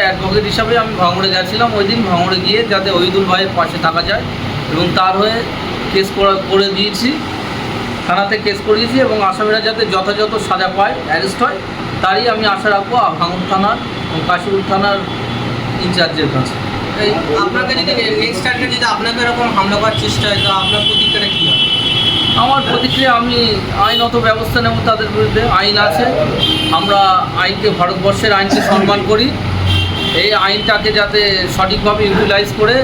Advocate হিসাবে আমি ভাঙড়ে গেছিলাম। ওই দিন ভাঙড়ে গিয়ে যাতে ওহিদুল ভাইয়ের পাশে থাকা যায় এবং তার হয়ে কেস করে দিয়েছি, থানাতে কেস করিয়েছি এবং আসামিরা যাতে যথাযথ সাজা পায়, অ্যারেস্ট হয়, তারই আমি আশা রাখবো ভাঙড় থানার এবং কাশীপুর থানার ইনচার্জের কাছে। এই আপনাকে যদি নেক্সট টাইমে যদি আপনাকে এরকম হামলা করার চেষ্টা হয় তো আপনার প্রতিক্রিয়া কী হবে? আমার প্রতিক্রিয়া, আমি আইনত ব্যবস্থা নেব তাদের বিরুদ্ধে। আইন আছে, আমরা আইনকে, ভারতবর্ষের আইনকে সম্মান করি। এই আইনটাকে যাতে সঠিকভাবে ইউটিলাইজ করে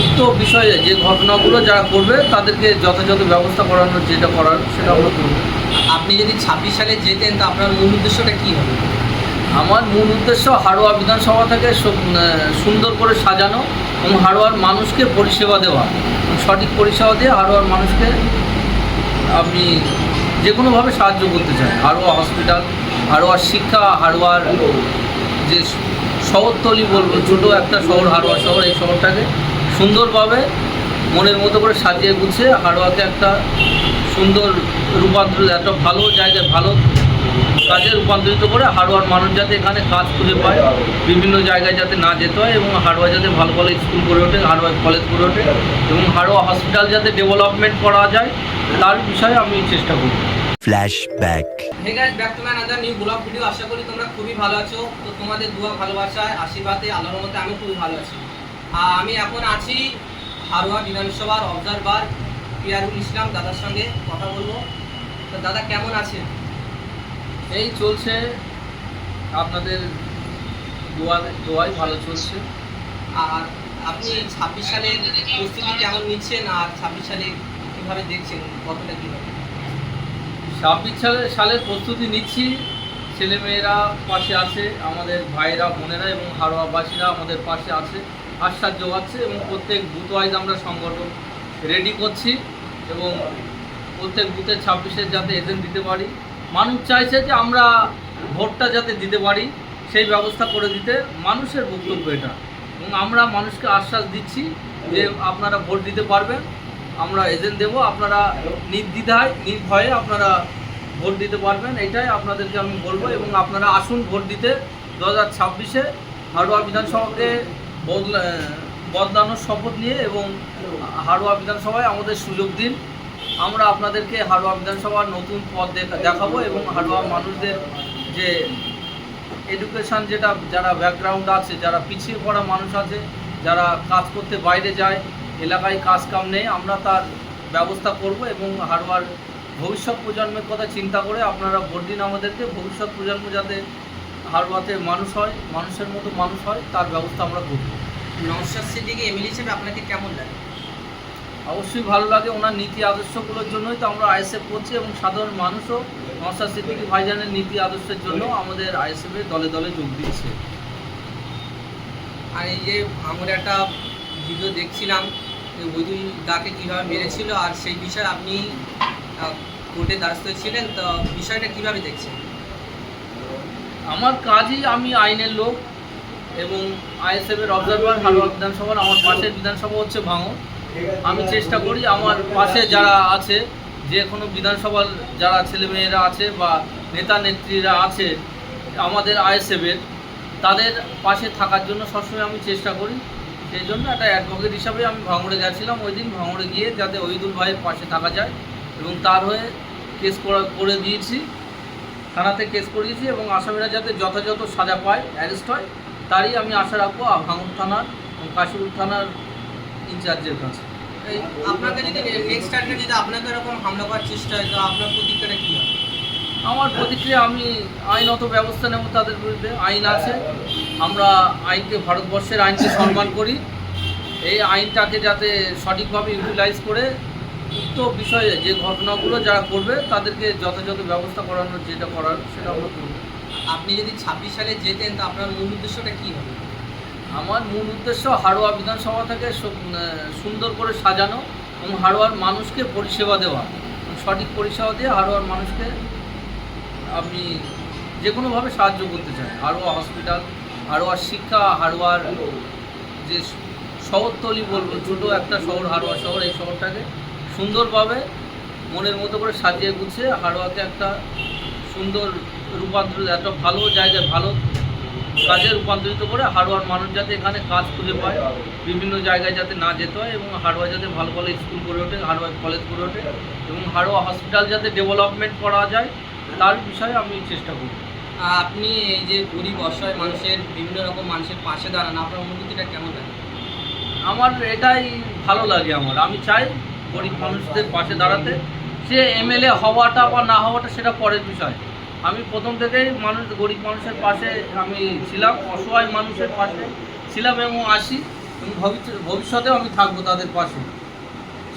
উক্ত বিষয়ে যে ঘটনাগুলো যারা করবে তাদেরকে যথাযথ ব্যবস্থা করানোর যেটা করার সেটা আমরা করব। আপনি যদি 26 সালে যেতেন তো আপনার মূল উদ্দেশ্যটা কী হবে? আমার মূল উদ্দেশ্য হাড়োয়া বিধানসভা থেকে সুন্দর করে সাজানো এবং হাড়োয়ার মানুষকে পরিষেবা দেওয়া, সঠিক পরিষেবা দিয়ে হাড়োয়ার মানুষকে আমি যে কোনোভাবে সাহায্য করতে চাই। হাড়োয়া হসপিটাল, হাড়োয়ার শিক্ষা, হাড়োয়ার যে শহরতলি বলবো, ছোটো একটা শহর হাড়োয়া শহর, এই শহরটাকে সুন্দরভাবে মনের মতো করে সাজিয়ে গুছিয়ে হাড়োয়াকে একটা সুন্দর রূপান্তরিত, একটা ভালো জায়গায় ভালো কাজে রূপান্তরিত করে হাড়োয়ার মানুষ যাতে এখানে কাজ খুঁজে পায়, বিভিন্ন জায়গায় যাতে না যেতে হয় এবং হাড়োয়া যাতে ভালো ভালো স্কুল গড়ে ওঠে, হাড়োয়া কলেজ গড়ে ওঠে এবং হাড়োয়া হসপিটাল যাতে ডেভেলপমেন্ট করা যায় তার বিষয়ে আমি চেষ্টা করব। Flashback. Hey guys, back to my another new blog video. আশা করি তোমরা খুবই ভালো আছো। তো তোমাদের দোয়া, ভালোবাসায়, আশীর্বাদে, আল্লাহর রহমতে আমি খুবই ভালো আছি। আমি এখন আছি হাড়োয়া বিধানসভার অবজারভার পিয়ারুল ইসলাম দাদার সঙ্গে কথা বলবো। তো দাদা কেমন আছেন? এই চলছে, আপনাদের দোয়াই ভালো চলছে। আর আপনি 26 সালের প্রস্তুতি কেমন নিচ্ছেন আর 26 সালে কীভাবে দেখছেন, কতটা কীভাবে? 26 সালের প্রস্তুতি নিচ্ছি, ছেলেমেয়েরা পাশে আছে, আমাদের ভাইরা বোনেরা এবং হাড়োয়াবাসীরা আমাদের পাশে আছে, আশ্বাস যোগাচ্ছে এবং প্রত্যেক বুথ ওয়াইজ আমরা সংগঠন রেডি করছি এবং প্রত্যেক বুথে 26-এর যাতে এজেন্ট দিতে পারি। মানুষ চাইছে যে আমরা ভোটটা যাতে দিতে পারি, সেই ব্যবস্থা করে দিতে মানুষের বক্তব্য এটা, এবং আমরা মানুষকে আশ্বাস দিচ্ছি যে আপনারা ভোট দিতে পারবেন, আমরা এজেন্ট দেবো, আপনারা নির্দ্বিধায় নির্ভয়ে আপনারা ভোট দিতে পারবেন, এটাই আপনাদেরকে আমি বলবো। এবং আপনারা আসুন ভোট দিতে 2026-এ হাড়োয়া বিধানসভাকে বদলানোর শপথ নিয়ে এবং হাড়োয়া বিধানসভায় আমাদের সুযোগ দিন। আমরা আপনাদেরকে হাড়োয়া বিধানসভার নতুন পথ দেখাবো এবং হাড়োয়া মানুষদের যে এডুকেশান, যেটা যারা ব্যাকগ্রাউন্ড আছে, যারা পিছিয়ে পড়া মানুষ আছে, যারা কাজ করতে বাইরে যায়, এলাকায় কাজ কাম নেই, আমরা তার ব্যবস্থা করব এবং হাড়োয়ার ভবিষ্যৎ প্রজন্মের কথা চিন্তা করে আপনারা ভোট দিন আমাদেরকে। ভবিষ্যৎ প্রজন্ম যাতে হাড়োয়াতে মানুষ হয়, মানুষের মতো মানুষ হয়, তার ব্যবস্থা আমরা করব। নওশাদ সিদ্দিকী এমএলএ হিসেবে আপনাকে কেমন লাগে? অবশ্যই ভালো লাগে, ওনার নীতি আদর্শগুলোর জন্যই তো আমরা আইএসএফ করছি এবং সাধারণ মানুষও নওশাদ সিদ্দিকী ভাইজানের নীতি আদর্শের জন্য আমাদের আইএসএফের দলে দলে যোগ দিচ্ছে। আর এই যে আমরা একটা ভিডিও দেখছিলাম যে ওহিদুল দাকে কীভাবে মেরেছিল, আর সেই বিষয়ে আপনি কোর্টে দ্বারস্থ ছিলেন, তো বিষয়টা কীভাবে দেখছেন? আমার কাজই, আমি আইনের লোক এবং আইএসএফের অবজারভার হাড়োয়া বিধানসভার, আমার পাশের বিধানসভা হচ্ছে ভাঙড়। আমি চেষ্টা করি আমার পাশে যারা আছে, যে কোনো বিধানসভার যারা ছেলেমেয়েরা আছে বা নেতা নেত্রীরা আছে আমাদের আইএসএফের, তাদের পাশে থাকার জন্য সবসময় আমি চেষ্টা করি। সেই জন্য একটা অ্যাডভোকেট হিসাবে আমি ভাঙড়ে গেছিলাম। ওই দিন ভাঙড়ে গিয়ে যাতে ওহিদুল ভাইয়ের পাশে থাকা যায় এবং তার হয়ে কেস করে দিয়েছি, থানাতে কেস করিয়েছি এবং আসামিরা যাতে যথাযথ সাজা পায়, অ্যারেস্ট হয়, তারই আমি আশা রাখবো ভাঙড় থানার এবং কাশীপুর থানার ইনচার্জের কাছে। এই আপনাকে যদি নেক্সট টাইমে যদি আপনাকে এরকম হামলা করার চেষ্টা হয় তো আপনার প্রতিক্রিয়া কী হবে? আমার প্রতিক্রিয়া, আমি আইনত ব্যবস্থা নেব তাদের বিরুদ্ধে। আইন আছে, আমরা আইনকে, ভারতবর্ষের আইনকে সম্মান করি। এই আইনটাকে যাতে সঠিকভাবে ইউটিলাইজ করে উক্ত বিষয়ে যে ঘটনাগুলো যারা করবে তাদেরকে যথাযথ ব্যবস্থা করানোর যেটা করার সেটা আমরা করব। আপনি যদি 26 সালে যেতেন তো আপনার মূল উদ্দেশ্যটা কী হবে? আমার মূল উদ্দেশ্য হাড়োয়া বিধানসভা থেকে সুন্দর করে সাজানো এবং হাড়োয়ার মানুষকে পরিষেবা দেওয়া, সঠিক পরিষেবা দিয়ে হাড়োয়ার মানুষকে আমি যে কোনোভাবে সাহায্য করতে চাই। হাড়োয়া হসপিটাল, হাড়োয়ার শিক্ষা, হাড়োয়ার যে শহরতলি বলবো, ছোটো একটা শহর হাড়োয়া শহর, এই শহরটাকে সুন্দরভাবে মনের মতো করে সাজিয়ে গুছিয়ে হাড়োয়াকে একটা সুন্দর রূপান্তরিত, একটা ভালো জায়গায় ভালো কাজে রূপান্তরিত করে হাড়োয়ার মানুষ যাতে এখানে কাজ খুঁজে পায়, বিভিন্ন জায়গায় যাতে না যেতে হয়, এবং হাড়োয়া যাতে ভালো ভালো স্কুল গড়ে ওঠে, হাড়োয়া কলেজ গড়ে ওঠে, এবং হাড়োয়া হসপিটাল যাতে ডেভেলপমেন্ট করা যায় তার বিষয়ে আমি চেষ্টা করব। আপনি এই যে গরিব অসহায় মানুষের বিভিন্ন রকম মানুষের পাশে দাঁড়ান, আপনার অনুভূতিটা কেমন লাগে? আমার এটাই ভালো লাগে। আমি চাই গরিব মানুষদের পাশে দাঁড়াতে। সে এমএলএ হওয়াটা বা না হওয়াটা সেটা পরের বিষয়। আমি প্রথম থেকেই গরিব মানুষের পাশে আমি ছিলাম, অসহায় মানুষের পাশে ছিলাম এবং আছি, এবং ভবিষ্যতেও আমি থাকবো তাদের পাশে।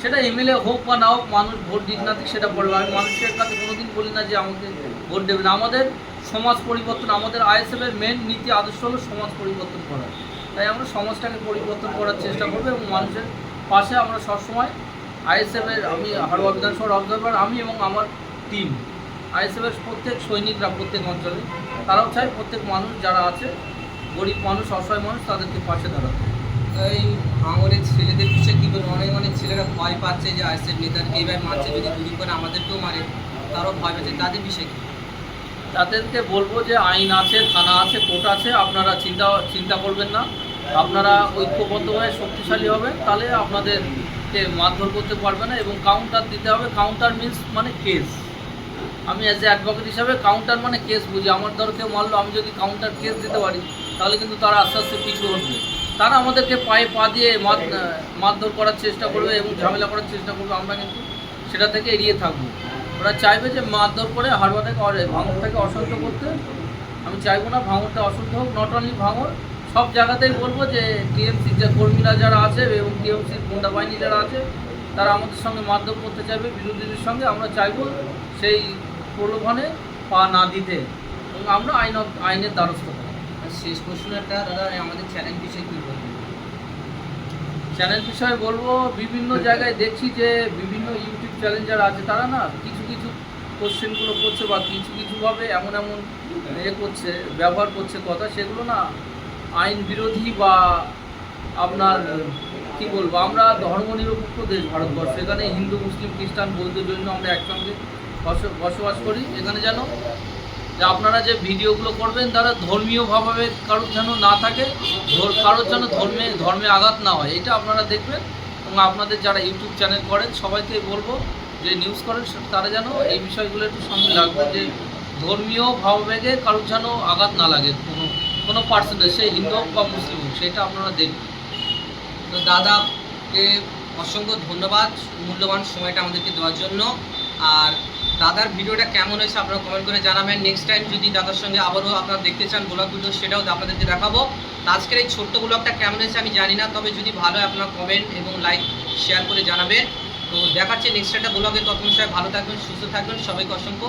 সেটা এমএলএ হোক বা না হোক, মানুষ ভোট দিক না দিক সেটা পড়বে। আমি মানুষের কাছে কোনোদিন বলি না যে আমাকে ভোট দেবে না। আমাদের সমাজ পরিবর্তন, আমাদের আইএসএফের মেন নীতি আদর্শ হলো সমাজ পরিবর্তন করা। তাই আমরা সমাজটাকে পরিবর্তন করার চেষ্টা করবো এবং মানুষের পাশে আমরা সবসময় আইএসএফের, আমি হাড়োয়া বিধানসভার অবজারভার, আমি এবং আমার টিম, আইএসএফের প্রত্যেক সৈনিকরা প্রত্যেক অঞ্চলে, তারাও চায় প্রত্যেক মানুষ যারা আছে, গরিব মানুষ, অসহায় মানুষ, তাদেরকে পাশে দাঁড়াতে। এই ভাঙরের ছেলেদের পিছিয়ে কী করবো, অনেক অনেক ছেলেরা ভয় পাচ্ছে যে আইএসএফ নেতাকে এইভাবে মারছে, যদি দুদিন করে আমাদেরকেও মারে, তারাও ভয় পাচ্ছে, তাদের বিষয়ে কী? তাদেরকে বলবো যে আইন আছে, থানা আছে, কোর্ট আছে, আপনারা চিন্তা করবেন না। আপনারা ঐক্যবদ্ধ হয়ে শক্তিশালী হবেন, তাহলে আপনাদেরকে মারধর করতে পারবে না, এবং কাউন্টার দিতে হবে। কাউন্টার মিন্স মানে কেস। আমি অ্যাজ এ অ্যাডভোকেট হিসাবে কাউন্টার মানে কেস বুঝি। আমার ধর কেউ মারলো, আমি যদি কাউন্টার কেস দিতে পারি, তাহলে কিন্তু তারা আস্তে আস্তে পিছু হটবে। তারা আমাদেরকে পায়ে পা দিয়ে মারধর করার চেষ্টা করবে এবং ঝামেলা করার চেষ্টা করবে, আমরা কিন্তু সেটা থেকে এড়িয়ে থাকবো। ওরা চাইবে যে মারধর করে হাড়োয়াটাকে, ভাঙরটাকে অশান্ত করতে। আমি চাইবো না ভাঙরটা অশান্ত হোক। নট অনলি ভাঙর, সব জায়গাতেই বলবো যে টিএমসির যে কর্মীরা যারা আছে এবং টিএমসির গুন্ডা বাহিনী যারা আছে, তারা আমাদের সঙ্গে মারধর করতে চাইবে, বিরোধীদের সঙ্গে। আমরা চাইবো সেই প্রলোভনে পা না দিতে, এবং আমরা আইনের দ্বারস্থ হব। আর শেষ প্রশ্নটা দাদা, আমাদের চ্যালেঞ্জ বিষয়ে কী বলবেন? চ্যানেল বিষয়ে বলবো, বিভিন্ন জায়গায় দেখছি যে বিভিন্ন ইউটিউব চ্যানেল আছে, তারা না কিছু কিছু কোশ্চেনগুলো করছে বা কিছুভাবে এমন করছে, ব্যবহার করছে কথা, সেগুলো না আইন বিরোধী বা আপনার কি বলবো, আমরা ধর্মনিরপেক্ষ দেশ ভারতবর্ষ। এখানে হিন্দু, মুসলিম, খ্রিস্টান, বৌদ্ধ, জৈন আমরা একসঙ্গে বসবাস করি। এখানে যেন যে আপনারা যে ভিডিওগুলো করবেন, তারা ধর্মীয়ভাবে কারোর যেন না থাকে, কারোর যেন ধর্মে আঘাত না হয়, এটা আপনারা দেখবেন। এবং আপনাদের যারা ইউটিউব চ্যানেল করেন সবাইকে বলবো যে নিউজ করেন, তারা যেন এই বিষয়গুলো একটু সঙ্গে লাগবে, যে ধর্মীয় ভাববেগে কারোর যেন আঘাত না লাগে, কোনো পার্সেন্টেজ, সে হিন্দু হোক বা মুসলিম হোক, সেটা আপনারা দেখবেন। তো দাদাকে অসংখ্য ধন্যবাদ মূল্যবান সময়টা আমাদেরকে দেওয়ার জন্য। আর দাদার ভিডিওটা কেমন হয়েছে আপনারা কমেন্ট করে জানাবেন। নেক্সট টাইম যদি দাদার সঙ্গে আবারও আপনারা দেখতে চান ব্লগ ভিডিও, সেটাও আপনাদেরকে দেখাবো। আজকের এই ছোট্ট ব্লগটা কেমন হয়েছে আমি জানি না, তবে যদি ভালো হয় আপনারা কমেন্ট এবং লাইক শেয়ার করে জানাবেন। তো দেখাচ্ছে নেক্সট একটা ব্লগে। ততক্ষণ সবাই ভালো থাকবেন, সুস্থ থাকবেন। সবাইকে অসংখ্য